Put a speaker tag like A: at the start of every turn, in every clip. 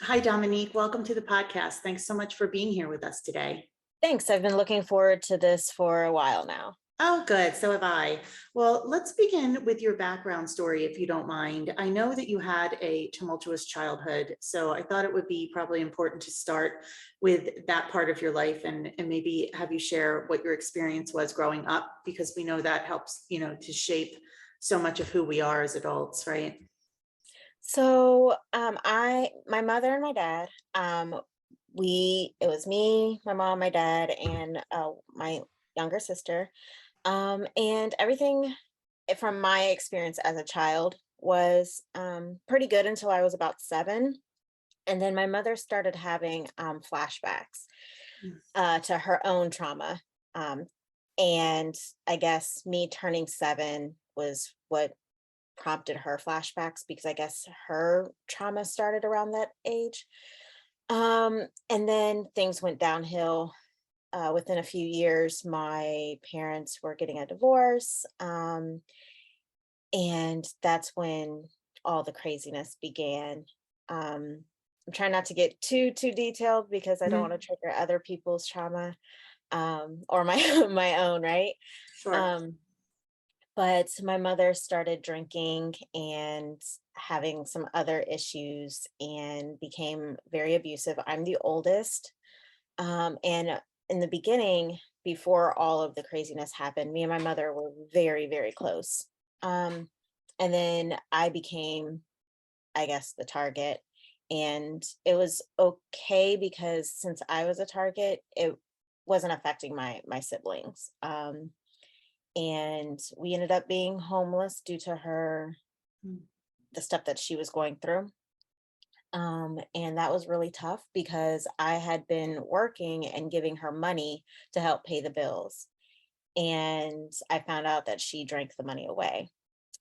A: Hi, Dominique. Welcome to the podcast. Thanks so much for being here with us today.
B: Thanks. I've been looking forward to this for a while now.
A: Oh, good. So have I. Well, let's begin with your background story, if you don't mind. I know that you had a tumultuous childhood, so I thought it would be probably important to start with that part of your life and maybe have you share what your experience was growing up, because we know that helps, to shape so much of who we are as adults, right?
B: My mother and my dad, it was me, my mom, my dad, and my younger sister. And everything from my experience as a child was pretty good until I was about 7. And then my mother started having flashbacks
A: Mm.
B: to her own trauma. Um, and I guess me turning 7 was what prompted her flashbacks because I guess her trauma started around that age. And then things went downhill. Within a few years, my parents were getting a divorce. And that's when all the craziness began. I'm trying not to get too detailed because I don't want
A: Mhm.
B: to trigger other people's trauma or my my own, right?
A: Sure.
B: Um, But my mother started drinking and having some other issues and became very abusive. I'm the oldest. And in the beginning, before all of the craziness happened, me and my mother were very, very close. Um, and then I became, I guess, the target. And it was okay because since I was a target, it wasn't affecting my siblings. And we ended up being homeless due to
A: Mm.
B: the stuff that she was going through. And that was really tough because I had been working and giving her money to help pay the bills. And I found out that she drank the money away.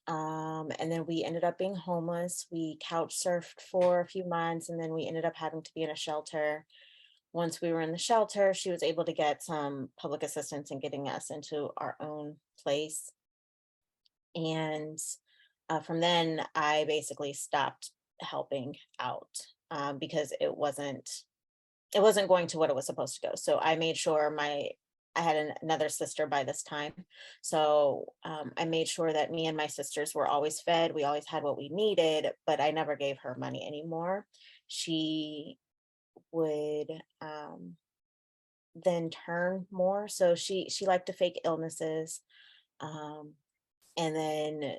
B: And then we ended up being homeless. We couch surfed for a few months and then we ended up having to be in a shelter. Once we were in the shelter, she was able to get some public assistance in getting us into our own place. And from then, I basically stopped helping out because it wasn't going to what it was supposed to go. So I made sure I had another sister by this time. So I made sure that me and my sisters were always fed. We always had what we needed, but I never gave her money anymore. She would then turn more. So she liked to fake illnesses. Um, and then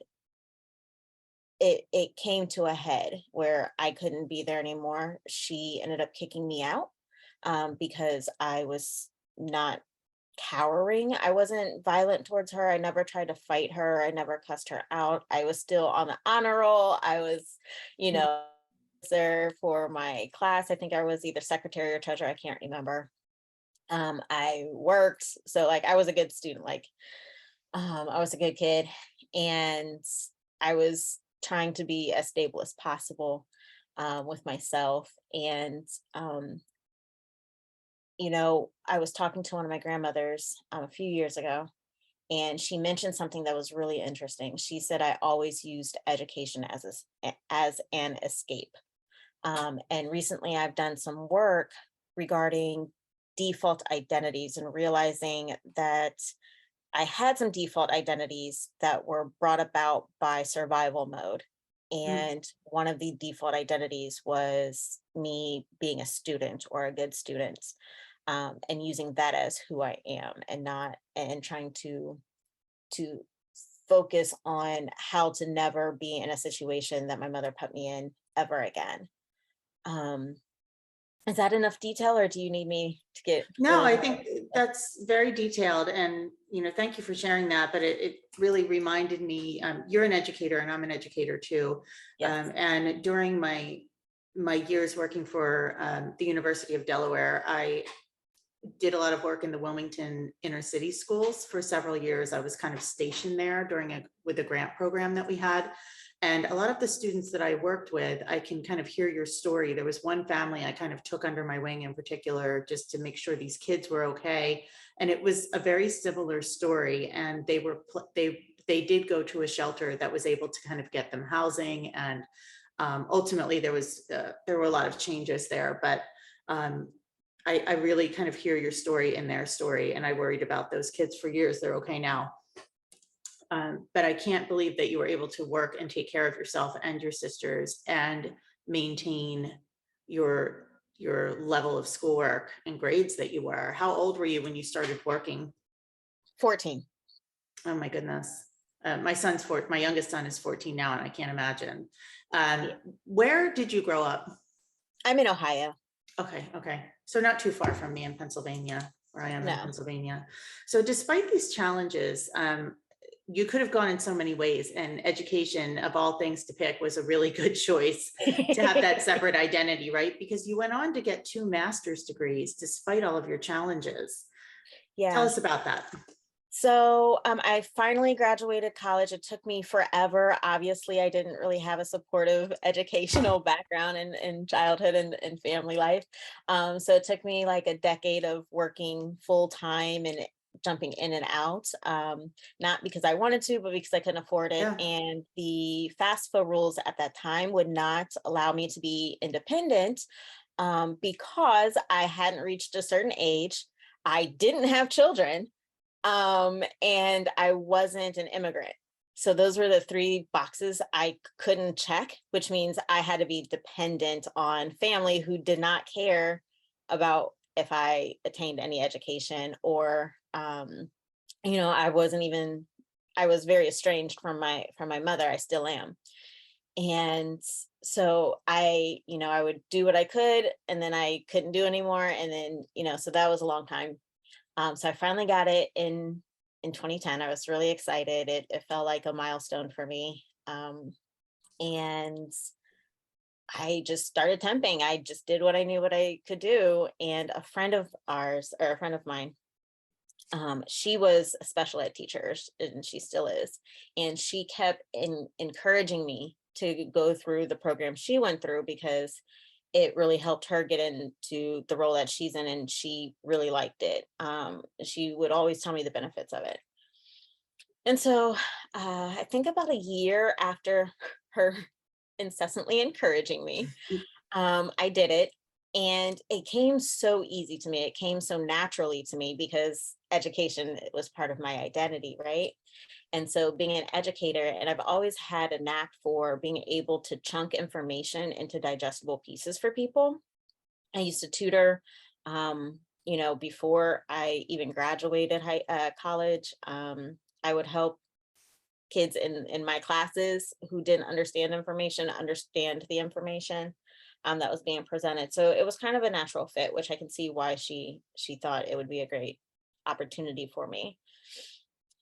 B: it came to a head where I couldn't be there anymore. She ended up kicking me out because I was not cowering. I wasn't violent towards her. I never tried to fight her. I never cussed her out. I was still on the honor roll. I was, you
A: Mm.
B: know, there for my class. I think I was either secretary or treasurer. I can't remember. I worked, so like I was a good student. I was a good kid, and I was trying to be as stable as possible with myself. And I was talking to one of my grandmothers a few years ago, and she mentioned something that was really interesting. She said I always used education as an escape. And recently, I've done some work regarding default identities and realizing that I had some default identities that were brought about by survival mode.
A: Mm.
B: And one of the default identities was me being a student or a good student, and using that as who I am and not, and trying to focus on how to never be in a situation that my mother put me in ever again. Um, is that enough detail or do you need me to get
A: No,
B: really
A: I
B: detailed?
A: think that's very detailed and, thank you for sharing that, but it really reminded me, you're an educator and I'm an educator too.
B: Yes.
A: And during my years working for the University of Delaware, I did a lot of work in the Wilmington inner city schools for several years. I was kind of stationed there with a grant program that we had. And a lot of the students that I worked with, I can kind of hear your story. There was one family I kind of took under my wing in particular, just to make sure these kids were okay. And it was a very similar story. And they did go to a shelter that was able to kind of get them housing and Ultimately, there were a lot of changes there, but um, I really kind of hear your story and their story, and I worried about those kids for years. They're okay now. But I can't believe that you were able to work and take care of yourself and your sisters and maintain your level of schoolwork and grades that you were. How old were you when you started working?
B: 14.
A: Oh my goodness. My youngest son is 14 now, and I can't imagine.
B: Yeah.
A: Where did you grow up?
B: I'm in Ohio.
A: Okay. So not too far from me in Pennsylvania, where I am in
B: No.
A: Pennsylvania. So despite these challenges, you could have gone in so many ways, and education, of all things to pick, was a really good choice to have that separate identity, right? Because you went on to get 2 master's degrees despite all of your challenges. Tell
B: Yeah.
A: us about that.
B: So I finally graduated college. It took me forever. Obviously, I didn't really have a supportive educational background in childhood and family life. So it took me like a decade of working full time and jumping in and out, not because I wanted to, but because I couldn't afford it.
A: Yeah.
B: And the FAFSA rules at that time would not allow me to be independent because I hadn't reached a certain age. I didn't have children, and I wasn't an immigrant. So those were the 3 boxes I couldn't check, which means I had to be dependent on family who did not care about if I attained any education, or I was very estranged from my mother. I still am. And so I would do what I could, and then I couldn't do anymore. And then, so that was a long time. So I finally got it in 2010. I was really excited. It felt like a milestone for me. And I just started temping. I just did what I knew what I could do. And a friend of ours, or a friend of mine, she was a special ed teacher, and she still is. And she kept encouraging me to go through the program she went through, because it really helped her get into the role that she's in, and she really liked it. She would always tell me the benefits of it. And so I think about a year after her incessantly encouraging me, I did it. And it came so easy to me. It came so naturally to me because education was part of my identity, right? And so being an educator, and I've always had a knack for being able to chunk information into digestible pieces for people. I used to tutor, before I even graduated college. I would help kids in my classes who didn't understand information understand the information that was being presented. So it was kind of a natural fit, which I can see why she thought it would be a great opportunity for me.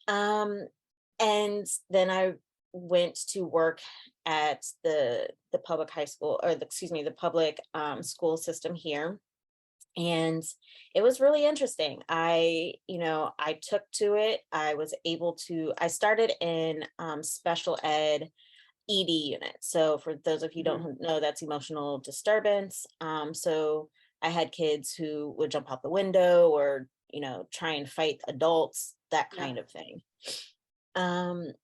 B: Um, and then I went to work at the public high school, or the public school system here. And it was really interesting. I took to it. I started in special ed ED unit. So for those of you who
A: Mhm.
B: don't know, that's emotional disturbance. So I had kids who would jump out the window, or, try and fight adults, that
A: Yeah.
B: kind of thing. And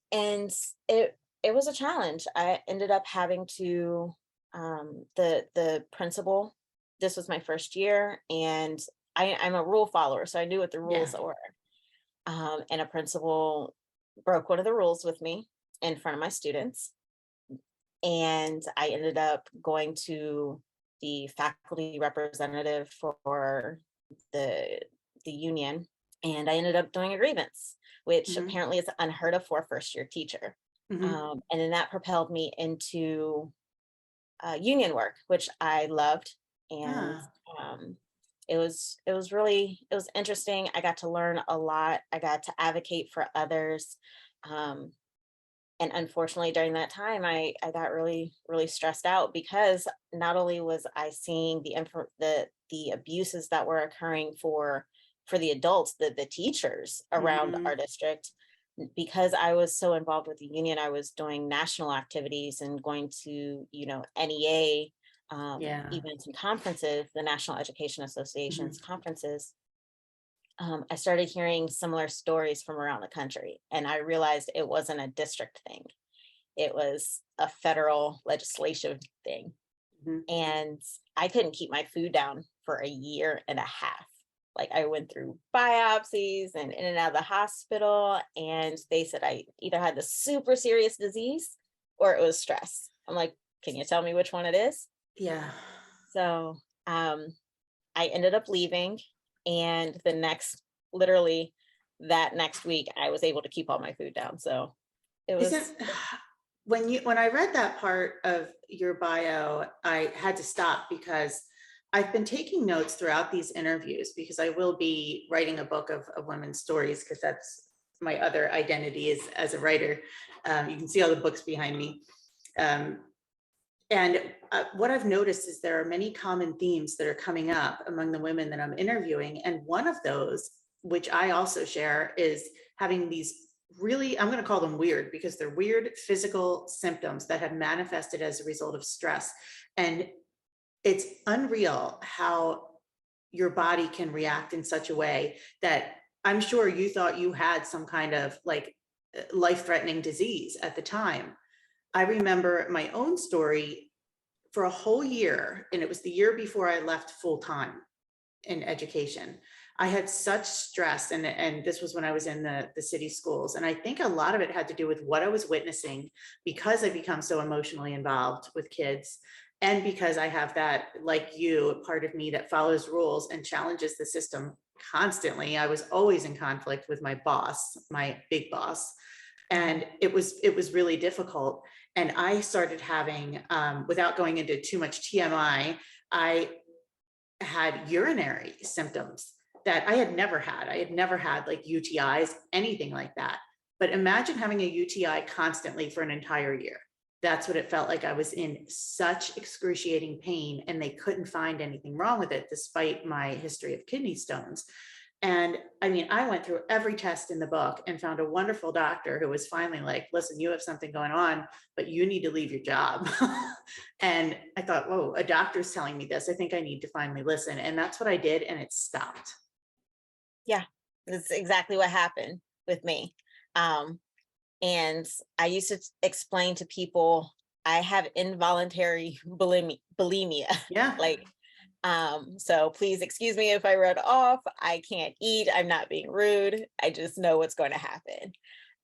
B: it was a challenge. I ended up having to, the principal, this was my first year, and I'm a rule follower, so I knew what the
A: Yeah.
B: rules were. And a principal broke one of the rules with me in front of my students, and I ended up going to the faculty representative for the the union, and I ended up doing a grievance, which
A: Mhm.
B: apparently is unheard of for a first year teacher.
A: Mhm.
B: And then that propelled me into union work, which I loved. And
A: Ah,
B: um, it was interesting. I got to learn a lot. I got to advocate for others. Um, and unfortunately, during that time, I got really, really stressed out, because not only was I seeing the abuses that were occurring for the adults, the teachers around
A: mhm.
B: our district. Because I was so involved with the union, I was doing national activities and going to, NEA
A: Yeah.
B: events and conferences, the National Education
A: Mhm.
B: Association's conferences. I started hearing similar stories from around the country, and I realized it wasn't a district thing. it was a federal legislation thing.
A: Mhm.
B: And I couldn't keep my food down for a year and a half. Like I went through biopsies and in and out of the hospital, and they said I either had the super serious disease or it was stress. I'm like, can you tell me which one it is?
A: Yeah.
B: So um, I ended up leaving, and literally that next week, I was able to keep all my food down. So it
A: Isn't
B: was,
A: when I read that part of your bio, I had to stop because I've been taking notes throughout these interviews because I will be writing a book of women's stories because that's my other identity is as a writer. You can see all the books behind me. Um, and what I've noticed is there are many common themes that are coming up among the women that I'm interviewing. And one of those, which I also share, is having these really, I'm going to call them weird because they're weird physical symptoms that have manifested as a result of stress. And it's unreal how your body can react in such a way that I'm sure you thought you had some kind of like life-threatening disease at the time. I remember my own story for a whole year, and it was the year before I left full time in education. I had such stress, and this was when I was in the city schools. And I think a lot of it had to do with what I was witnessing because I become so emotionally involved with kids. And because I have that, like you, part of me that follows rules and challenges the system constantly. I was always in conflict with my boss, my big boss, and it was really difficult. And I started having, without going into too much TMI, I had urinary symptoms that I had never had. I had never had like UTIs, anything like that. But imagine having a UTI constantly for an entire year. That's what it felt like. I was in such excruciating pain and they couldn't find anything wrong with it despite my history of kidney stones. And I mean, I went through every test in the book and found a wonderful doctor who was finally like, listen, you have something going on, but you need to leave your job. And I thought, whoa, a doctor's telling me this. I think I need to finally listen. And that's what I did. And it stopped.
B: yeah, that's exactly what happened with me. Um, and I used to explain to people I have involuntary bulimia.
A: Yeah.
B: Like, so please excuse me if I run off. I can't eat. I'm not being rude. I just know what's going to happen.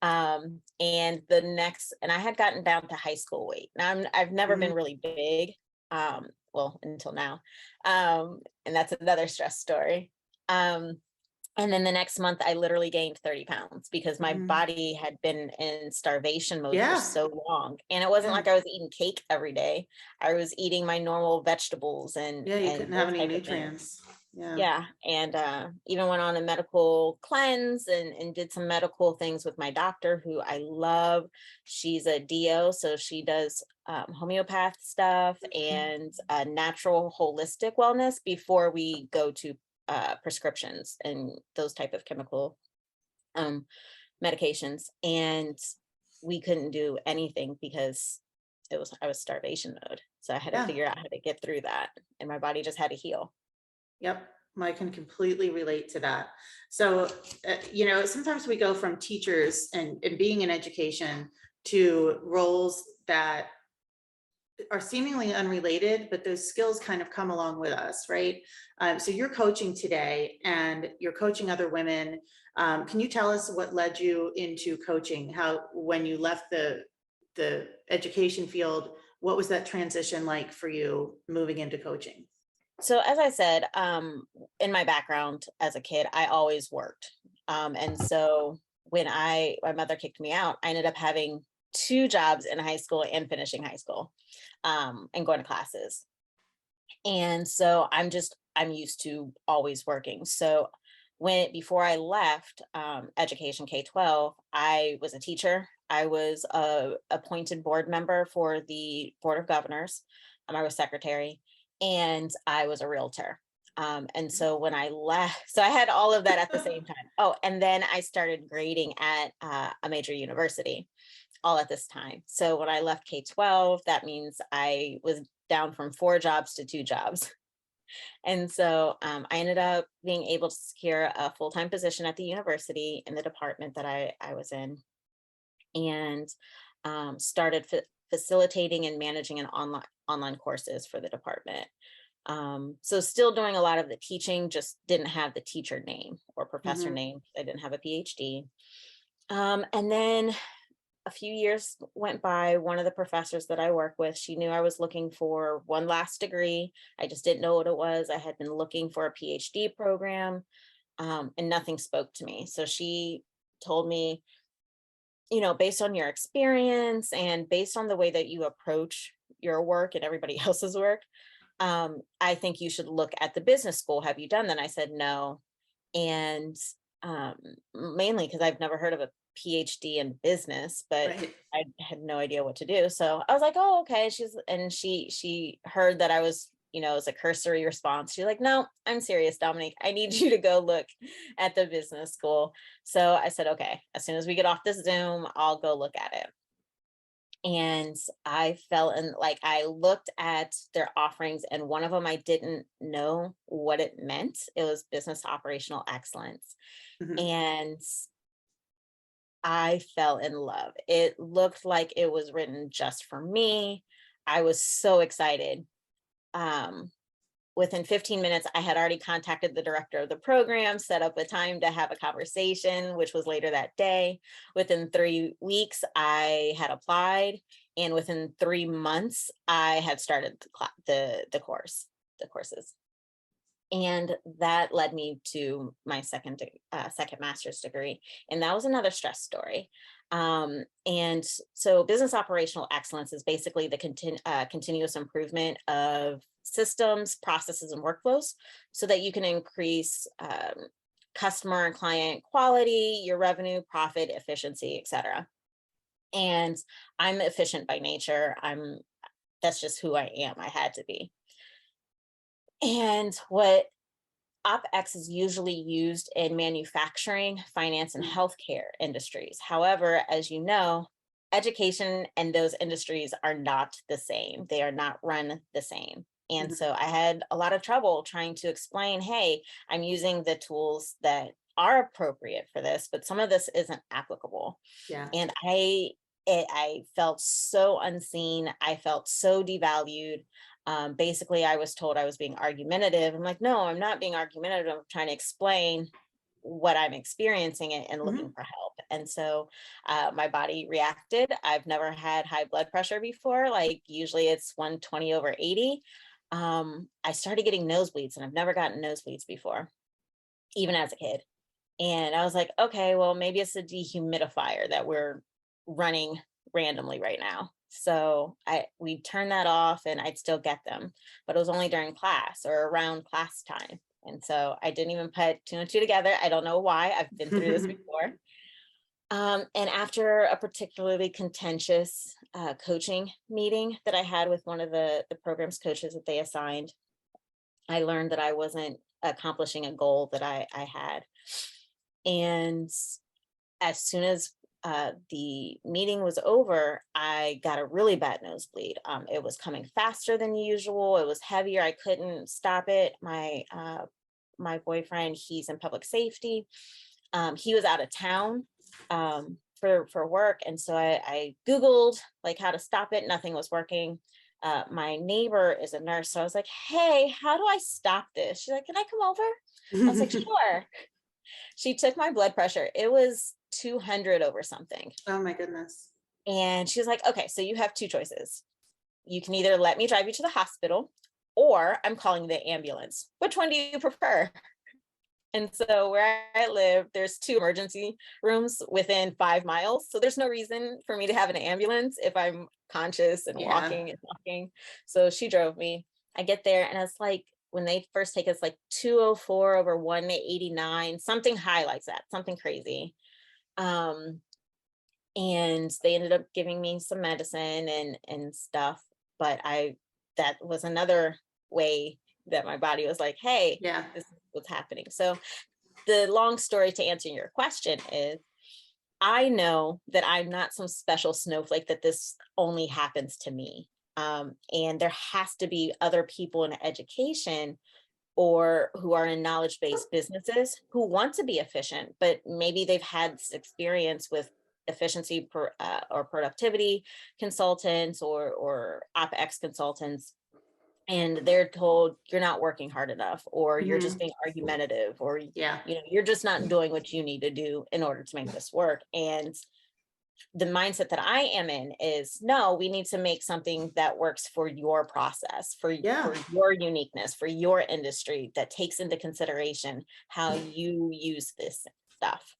B: And I had gotten down to high school weight. Now I've never
A: Mhm.
B: been really big, well, until now. And that's another stress story. Um, and then the next month, I literally gained 30 pounds because my
A: Mhm.
B: body had been in starvation mode for
A: Yeah.
B: so long. And it wasn't
A: Yeah.
B: like I was eating cake every day. I was eating my normal vegetables
A: Yeah. You
B: and
A: couldn't have
B: those
A: any
B: type of things.
A: nutrients. Yeah.
B: Yeah. And even went on a medical cleanse and did some medical things with my doctor, who I love. She's a DO, so she does homeopath stuff and natural holistic wellness before we go to prescriptions and those type of chemical um, medications. And we couldn't do anything because I was starvation mode. So I had to
A: Yeah.
B: figure out how to get through that, and my body just had to heal.
A: Yep, I can completely relate to that. So, sometimes we go from teachers and being in education to roles that are seemingly unrelated, but those skills kind of come along with us, right? So you're coaching today and you're coaching other women. Can you tell us what led you into coaching? How, when you left the education field, what was that transition like for you moving into coaching?
B: So as I said, in my background as a kid, I always worked. And so when my mother kicked me out, I ended up having two jobs in high school and finishing high school, and going to classes. And so I'm used to always working. So before I left education K-12, I was a teacher. I was a appointed board member for the Board of Governors. I was secretary, and I was a realtor. And so when I left, so I had all of that at the same time. Oh, and then I started grading at a major university all at this time. So when I left K-12, that means I was down from four jobs to two jobs. And so I ended up being able to secure a full-time position at the university in the department that I was in. And started facilitating and managing an online courses for the department. So still doing a lot of the teaching, just didn't have the teacher name or professor
A: Mhm.
B: name. I didn't have a PhD. And then a few years went by. One of the professors that I work with, she knew I was looking for one last degree. I just didn't know what it was. I had been looking for a PhD program, and nothing spoke to me. So she told me, based on your experience and based on the way that you approach your work and everybody else's work, I think you should look at the business school. Have you done that? I said no. And um, mainly because I've never heard of a PhD in business, but
A: Right.
B: I had no idea what to do. So I was like, oh, okay. She heard that I was, it was a cursory response. She's like, no, I'm serious, Dominique. I need you to go look at the business school. So I said, okay, as soon as we get off this Zoom, I'll go look at it. And I fell in, like, I looked at their offerings, and one of them I didn't know what it meant. It was business operational excellence.
A: Mhm.
B: And I fell in love. It looked like it was written just for me. I was so excited. Um, Within 15 minutes, I had already contacted the director of the program, set up a time to have a conversation, which was later that day. Within 3 weeks, I had applied, and within 3 months, I had started the courses. And that led me to my second master's degree, and that was another stress story. And so, business operational excellence is basically the continuous improvement of systems, processes, and workflows, so that you can increase customer and client quality, your revenue, profit, efficiency, etc. And I'm efficient by nature. That's just who I am. I had to be. And what OpEx is usually used in manufacturing, finance, and
A: Mhm.
B: healthcare industries. However, as you know, education and those industries are not the same. They are not run the same. And
A: Mhm.
B: so I had a lot of trouble trying to explain, hey, I'm using the tools that are appropriate for this, but some of this isn't applicable.
A: Yeah.
B: And I felt so unseen. I felt so devalued. Basically, I was told I was being argumentative. I'm like, no, I'm not being argumentative. I'm trying to explain what I'm experiencing and looking
A: Mhm.
B: for help. And so my body reacted. I've never had high blood pressure before. Like usually it's 120 over 80. I started getting nosebleeds, and I've never gotten nosebleeds before, even as a kid. And I was like, okay, well, maybe it's a dehumidifier that we're running randomly right now. So we turned that off, and I'd still get them, but it was only during class or around class time. And so I didn't even put two and two together. I don't know why. I've been through this before. And after a particularly contentious coaching meeting that I had with one of the program's coaches that they assigned, I learned that I wasn't accomplishing a goal that I had. And as soon as the meeting was over, I got a really bad nosebleed. It was coming faster than usual. It was heavier. I couldn't stop it. My boyfriend, he's in public safety. He was out of town for work, and so I Googled like how to stop it. Nothing was working. My neighbor is a nurse, so I was like, "Hey, how do I stop this?" She's like, "Can I come over?" I was like, "Sure." She took my blood pressure. It was 200 over something.
A: Oh my goodness.
B: And she was like, okay, so you have two choices. You can either let me drive you to the hospital, or I'm calling the ambulance. Which one do you prefer? And so where I live, there's two emergency rooms within 5 miles. So there's no reason for me to have an ambulance if I'm conscious and
A: Yeah.
B: walking and talking. So she drove me. I get there, and it's like when they first take us, like 204 over 189, something high like that, something crazy. Um, and they ended up giving me some medicine and stuff. But that was another way that my body was like, hey,
A: Yeah.
B: this is what's happening. So the long story to answer your question is, I know that I'm not some special snowflake, that this only happens to me. And there has to be other people in education or who are in knowledge based businesses who want to be efficient, but maybe they've had this experience with efficiency or productivity consultants or OpEx consultants, and they're told you're not working hard enough, or you're just
A: Mhm.
B: being argumentative, or
A: Yeah.
B: you're just not doing what you need to do in order to make this work. And the mindset that I am in is, no, we need to make something that works for your process,
A: Yeah.
B: for your uniqueness, for your industry, that takes into consideration how you use this stuff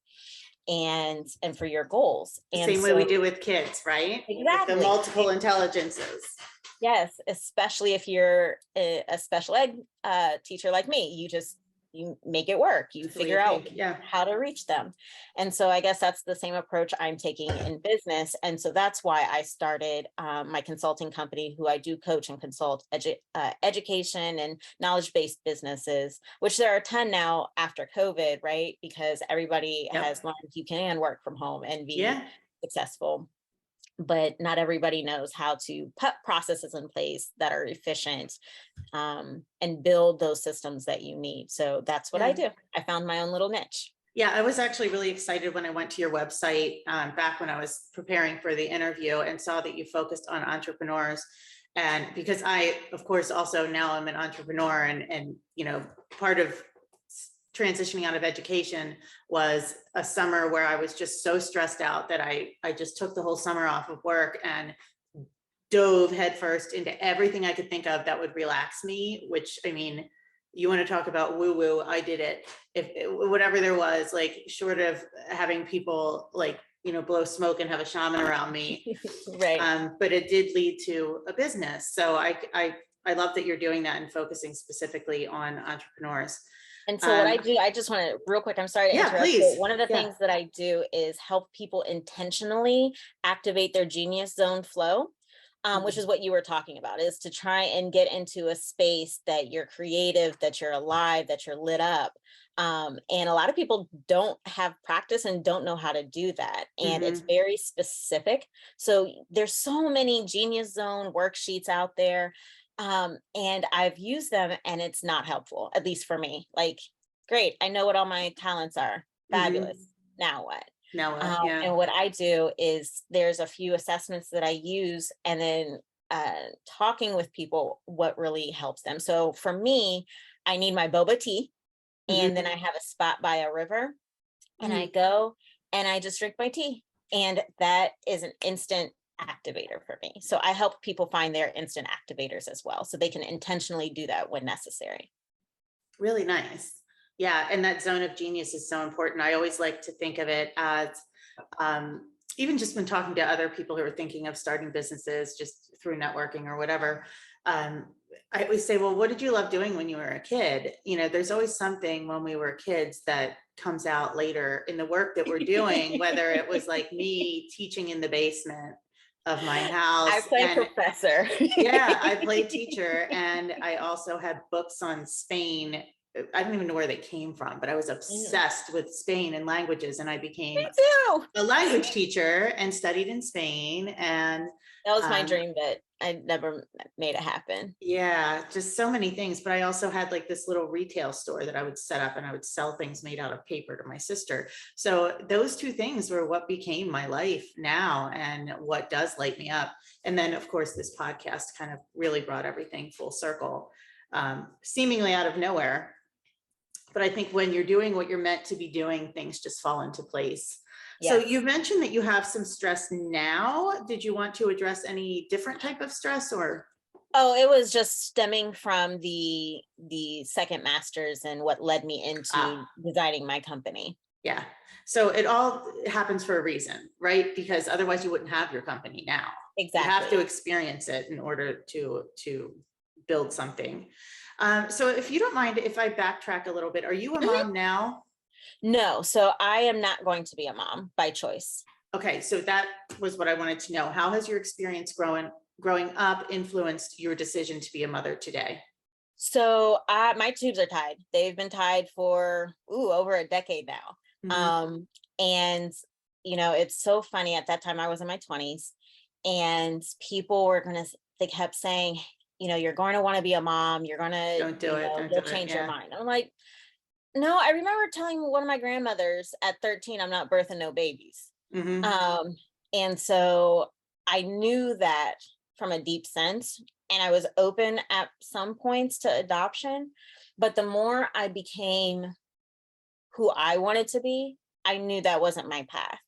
B: and for your goals.
A: The
B: And
A: same way we
B: so
A: do with kids, right? With the
B: exactly.
A: multiple intelligences.
B: Yes, especially if you're a special ed teacher like me, you make it work. You
A: That's the way
B: figure
A: you
B: out
A: think. Yeah.
B: how to reach them. And so I guess that's the same approach I'm taking in business. And so that's why I started my consulting company, who I do coach and consult education and knowledge-based businesses, which there are a ton now after COVID, right? Because everybody has
A: Yep.
B: learned you can work from home and be
A: Yeah.
B: successful, but not everybody knows how to put processes in place that are efficient, and build those systems that you need. So that's what I
A: Yeah.
B: do. I found my own little niche.
A: Yeah, I was actually really excited when I went to your website back when I was preparing for the interview and saw that you focused on entrepreneurs. And because I, of course, also now I'm an entrepreneur, and part of transitioning out of education was a summer where I was just so stressed out that I just took the whole summer off of work and dove headfirst into everything I could think of that would relax me, which, I mean, you want to talk about woo woo, I did it. If whatever there was, like, short of having people like, blow smoke and have a shaman around me.
B: Right.
A: But it did lead to a business. So I love that you're doing that and focusing specifically on entrepreneurs.
B: And so what I
A: Um,
B: do, I just want to real quick, I'm sorry to
A: yeah,
B: interrupt, but
A: please.
B: one of the
A: Yeah.
B: things that I do is help people intentionally activate their genius zone flow. Which
A: Mhm.
B: is what you were talking about, is to try and get into a space that you're creative, that you're alive, that you're lit up. And a lot of people don't have practice and don't know how to do that. And it's
A: Mhm.
B: very specific. So there's so many genius zone worksheets out there. And I've used them and it's not helpful, at least for me. Like, great, I know what all my talents are. Fabulous.
A: Mhm.
B: Now what?
A: Now what? Yeah.
B: And what I do is there's a few assessments that I use, and then talking with people what really helps them. So for me, I need my boba tea, and then
A: Mhm.
B: I have a spot by a river, and I
A: Mhm.
B: go and I just drink my tea. And that is an instant activator for me. So I help people find their instant activators as well, so they can intentionally do that when necessary.
A: Really nice. Yeah, and that zone of genius is so important. I always like to think of it as, even just when talking to other people who are thinking of starting businesses just through networking or whatever. Um, I always say, well, what did you love doing when you were a kid? There's always something when we were kids that comes out later in the work that we're doing, whether it was like me teaching in the basement of my
B: I
A: house.
B: play
A: And
B: professor.
A: yeah, I played teacher, and I also had books on Spain. I don't even know where they came from, but I was
B: Mhm.
A: obsessed with Spain and languages, and I
B: Me
A: became
B: too.
A: a language teacher and studied in Spain. And
B: That was my
A: um,
B: dream, but I never made it happen.
A: yeah, just so many things. But I also had like this little retail store that I would set up, and I would sell things made out of paper to my sister. So those two things were what became my life now and what does light me up. And then, of course, this podcast kind of really brought everything full circle, seemingly out of nowhere. But I think when you're doing what you're meant to be doing, things just fall into place. So you
B: Yes.
A: mentioned that you have some stress now. Did you want to address any different type of stress or?
B: Oh, it was just stemming from the second master's and what led me into
A: Ah,
B: designing my company.
A: yeah. So it all happens for a reason, right? Because otherwise you wouldn't have your company now. You have to
B: Exactly.
A: experience it in order to build something. So if you don't mind, if I backtrack a little bit, are you a
B: Mhm.
A: mom now?
B: No, so I am not going to be a mom by choice.
A: Okay, so that was what I wanted to know. How has your experience growing up influenced your decision to be a mother today?
B: So my tubes are tied. They've been tied for over a decade now.
A: Mhm.
B: And it's so funny. At that time, I was in my 20s, and people were they kept saying, you're going to want to be a mom. You're going to,
A: Don't do it. Don't do
B: you'll
A: it.
B: change your
A: Yeah.
B: mind. I'm like, no, I remember telling one of my grandmothers at 13, I'm not birthing no babies.
A: Hmm.
B: Um, and so I knew that from a deep sense, and I was open at some points to adoption. But the more I became who I wanted to be, I knew that wasn't my path.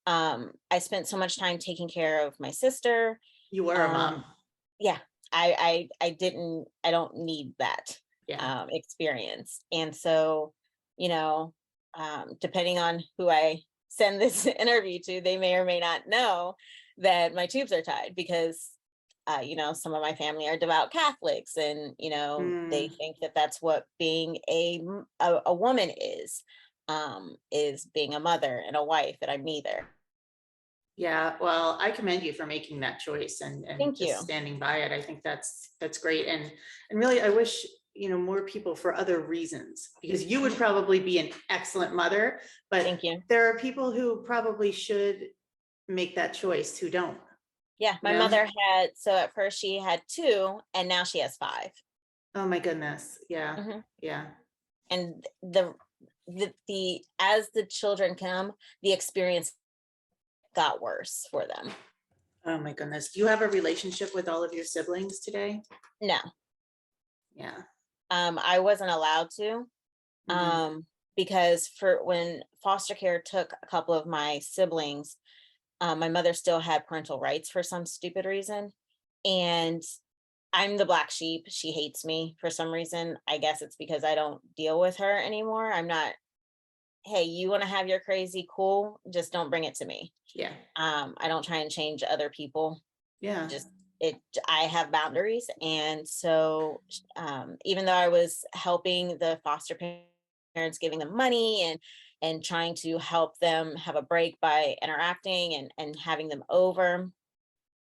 B: I spent so much time taking care of my sister.
A: You were a mom.
B: Um, yeah, I don't need that
A: Yeah.
B: experience. And so, you know, depending on who I send this interview to, they may or may not know that my tubes are tied because some of my family are devout Catholics, and they
A: Mm.
B: think that that's what being a woman is being a mother and a wife, and I'm neither.
A: Yeah, well, I commend you for making that choice and
B: Thank
A: just
B: you.
A: standing by it. I think that's great. And really I wish, more people for other reasons, because you would
B: Mhm.
A: probably be an excellent mother, but
B: Thank you.
A: there are people who probably should make that choice who don't,
B: Yeah,
A: you
B: my
A: know?
B: mother had, so at first she had two, and now she has five.
A: Oh my goodness. Yeah.
B: Mhm.
A: Yeah.
B: And the as the children come, the experience got worse for them.
A: Oh my goodness. Do you have a relationship with all of your siblings today?
B: No,
A: Yeah.
B: I wasn't allowed to,
A: Hmm.
B: because for when foster care took a couple of my siblings, my mother still had parental rights for some stupid reason, and I'm the black sheep. She hates me for some reason. I guess it's because I don't deal with her anymore. I'm not, hey, you want to have your crazy, cool, just don't bring it to me.
A: Yeah.
B: I don't try and change other people.
A: Yeah.
B: Just it I have boundaries. And so even though I was helping the foster parents, giving them money and trying to help them have a break by interacting and having them over,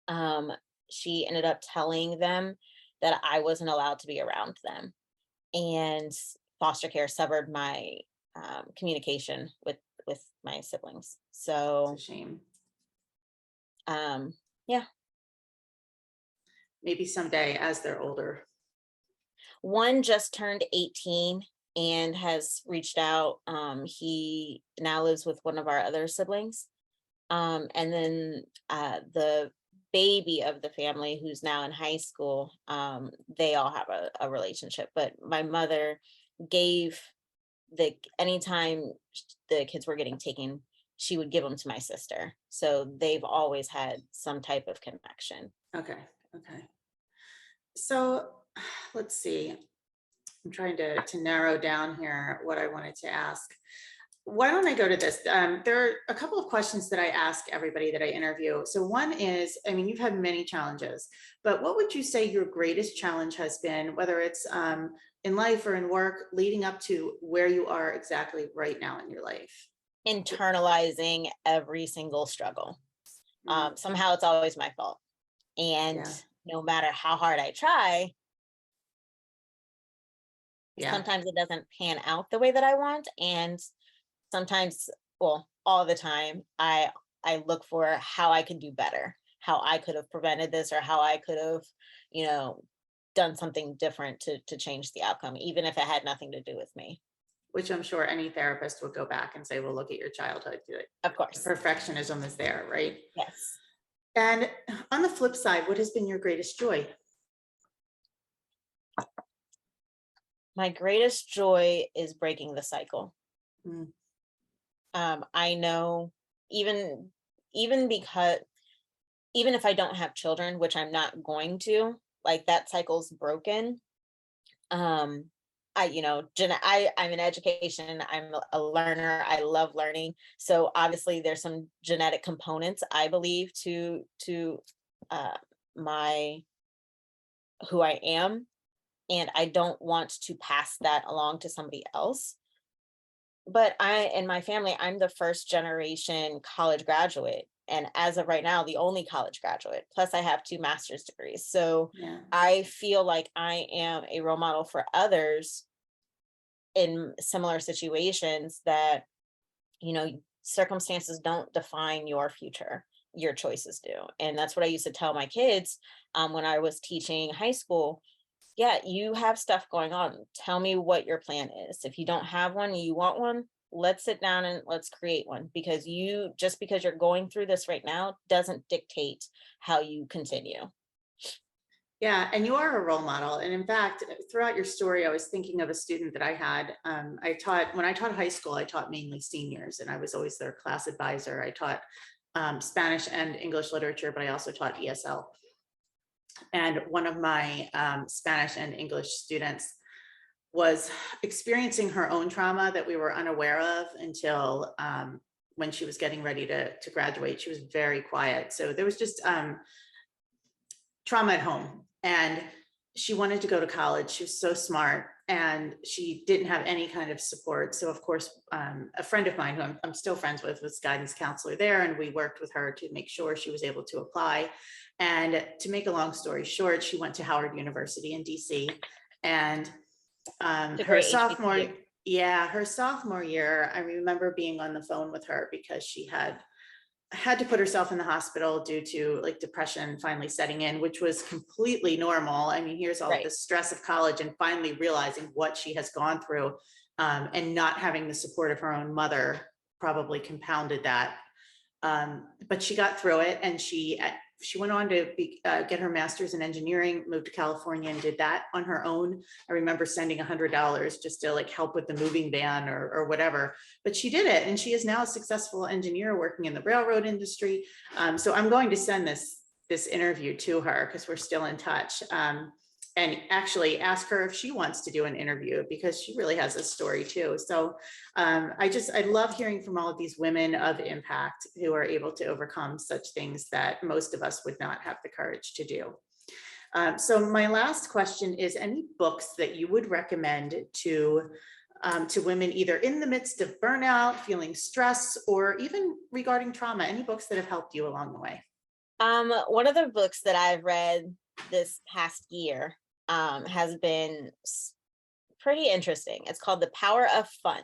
B: um, she ended up telling them that I wasn't allowed to be around them. And foster care severed my communication with my siblings.
A: It's a
B: So
A: shame.
B: um, yeah,
A: Maybe someday as they're older.
B: one just turned 18 and has reached out. He now lives with one of our other siblings. And then the baby of the family, who's now in high school, they all have a relationship. But my mother gave anytime the kids were getting taken, she would give them to my sister. So they've always had some type of connection.
A: Okay. Okay. So let's see. I'm trying to narrow down here what I wanted to ask. Why don't I go to this? There are a couple of questions that I ask everybody that I interview. So one is, I mean, you've had many challenges, but what would you say your greatest challenge has been, whether it's in life or in work, leading up to where you are exactly right now in your life?
B: Internalizing every single struggle.
A: Mm,
B: Somehow it's always my fault. And
A: yeah.
B: no matter how hard I try,
A: Yeah.
B: sometimes it doesn't pan out the way that I want. And sometimes, well, all the time, I look for how I can do better, how I could have prevented this, or how I could have, you know, done something different to change the outcome, even if it had nothing to do with me.
A: Which I'm sure any therapist would go back and say, well, look at your childhood.
B: Of
A: The
B: course.
A: perfectionism is there, right?
B: Yes.
A: And on the flip side, what has been your greatest joy?
B: My greatest joy is breaking the cycle.
A: Mm,
B: I know, even even because even if I don't have children, which I'm not going to, like, that cycle's broken. um I'm in education, I'm a learner, I love learning. So obviously there's some genetic components, I believe, to uh my who I am, and I don't want to pass that along to somebody else. But in my family, I'm the first generation college graduate, and as of right now, the only college graduate, plus I have two master's degrees. So
A: yeah.
B: I feel like I am a role model for others in similar situations, that circumstances don't define your future, your choices do. And that's what I used to tell my kids when I was teaching high school. Yeah, you have stuff going on, tell me what your plan is. If you don't have one, you want one, let's sit down and let's create one, because just because you're going through this right now doesn't dictate how you continue.
A: Yeah, and you are a role model. And in fact, throughout your story, I was thinking of a student that I had. When I taught high school, I taught mainly seniors, and I was always their class advisor. I taught Spanish and English literature, but I also taught ESL. And one of my Spanish and English students was experiencing her own trauma that we were unaware of until when she was getting ready to graduate. She was very quiet. So there was just trauma at home, and she wanted to go to college. She was so smart, and she didn't have any kind of support. So of course, a friend of mine who I'm still friends with was guidance counselor there, and we worked with her to make sure she was able to apply. And to make a long story short, she went to Howard University in DC, and
B: It's a
A: her
B: great
A: sophomore,
B: HBCU.
A: her sophomore year, I remember being on the phone with her because she had to put herself in the hospital due to like depression finally setting in, which was completely normal. I mean, here's all
B: Right.
A: the stress of college and finally realizing what she has gone through, and not having the support of her own mother probably compounded that. But she got through it, and she went on to get her master's in engineering, moved to California, and did that on her own. I remember sending $100 just to like help with the moving van or whatever, but she did it. And she is now a successful engineer working in the railroad industry. So I'm going to send this interview to her because we're still in touch. And actually ask her if she wants to do an interview, because she really has a story too. So I love hearing from all of these women of impact who are able to overcome such things that most of us would not have the courage to do. So my last question is, any books that you would recommend to women either in the midst of burnout, feeling stress, or even regarding trauma, any books that have helped you along the way?
B: One of the books that I've read this past year has been pretty interesting. It's called The Power of Fun.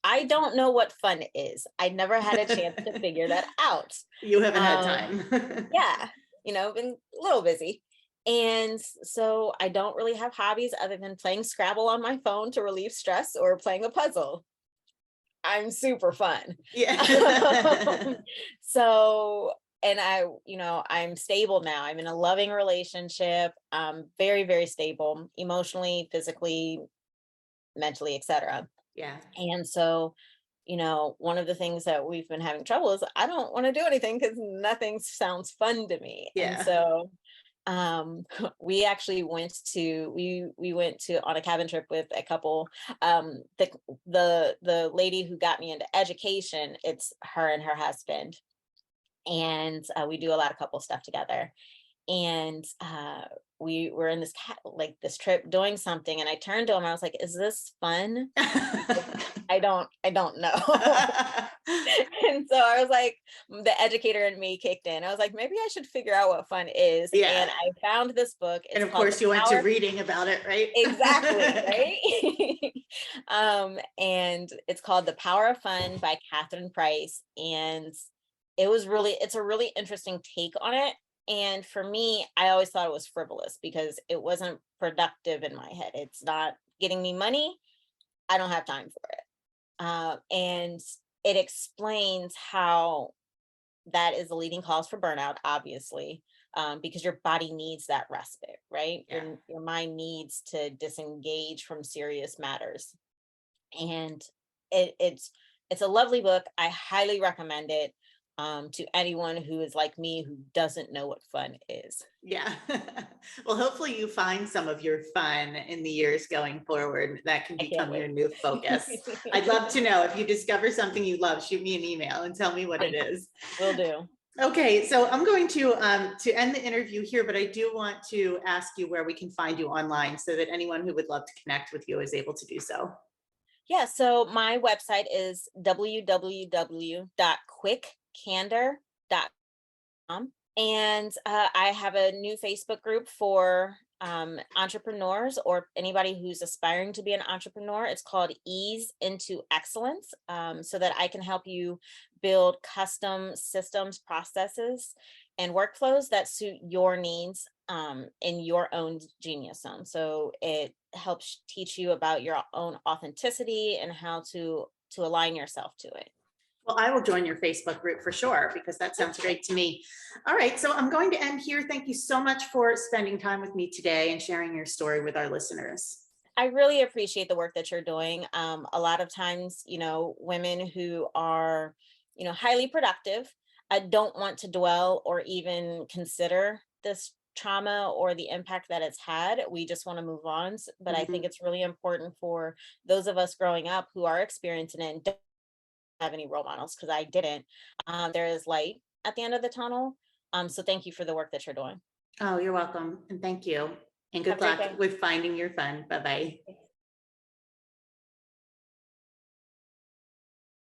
B: I don't know what fun is. I never had a chance to figure that out.
A: You haven't had
B: Um,
A: time.
B: yeah, been a little busy. And so I don't really have hobbies other than playing Scrabble on my phone to relieve stress, or playing a puzzle. I'm super fun.
A: Yeah.
B: So, and I'm stable now. I'm in a loving relationship. Very, very stable, emotionally, physically, mentally, etc.
A: Yeah.
B: And so, one of the things that we've been having trouble is I don't want to do anything because nothing sounds fun to me. And
A: Yeah.
B: so we actually we went to on a cabin trip with a couple. The lady who got me into education, it's her and her husband, and we do a lot of couple stuff together. And we were in this trip doing something, and I turned to him, I was like, is this fun? I don't know. And so I was like, the educator in me kicked in. I was like, maybe I should figure out what fun is.
A: Yeah.
B: And I found this book.
A: And
B: It's
A: of
B: called
A: course
B: The
A: you went to
B: Power.
A: reading about it, right?
B: Exactly, right? And it's called The Power of Fun by Catherine Price. And it's a really interesting take on it. And for me, I always thought it was frivolous because it wasn't productive in my head. It's not getting me money. I don't have time for it. And it explains how that is the leading cause for burnout, obviously, because your body needs that respite, right?
A: Yeah.
B: Your mind needs to disengage from serious matters. And it's a lovely book. I highly recommend it to anyone who is like me, who doesn't know what fun is.
A: Yeah. Well, hopefully you find some of your fun in the years going forward. That can
B: I can't
A: become your
B: wait.
A: new focus. I'd love to know if you discover something you love, shoot me an email and tell me what it is.
B: Will do.
A: Okay, so I'm going to end the interview here, but I do want to ask you where we can find you online so that anyone who would love to connect with you is able to do so.
B: Yeah, so my website is www.quickcandor.com. And I have a new Facebook group for entrepreneurs or anybody who's aspiring to be an entrepreneur. It's called Ease into Excellence, so that I can help you build custom systems, processes, and workflows that suit your needs in your own genius zone. So it helps teach you about your own authenticity and how to to align yourself to it.
A: Well, I will join your Facebook group for sure, because that sounds great to me. All right, so I'm going to end here. Thank you so much for spending time with me today and sharing your story with our listeners.
B: I really appreciate the work that you're doing. A lot of times, women who are, highly productive, I don't want to dwell or even consider this trauma or the impact that it's had. We just want to move on. But I think
A: Mhm.
B: it's really important for those of us growing up who are experiencing it and don't have any role models, because I didn't. There is light at the end of the tunnel. So thank you for the work that you're doing.
A: Oh, you're welcome. And thank you. And
B: Have
A: good
B: a great
A: luck
B: day.
A: with finding your fun. Bye-bye.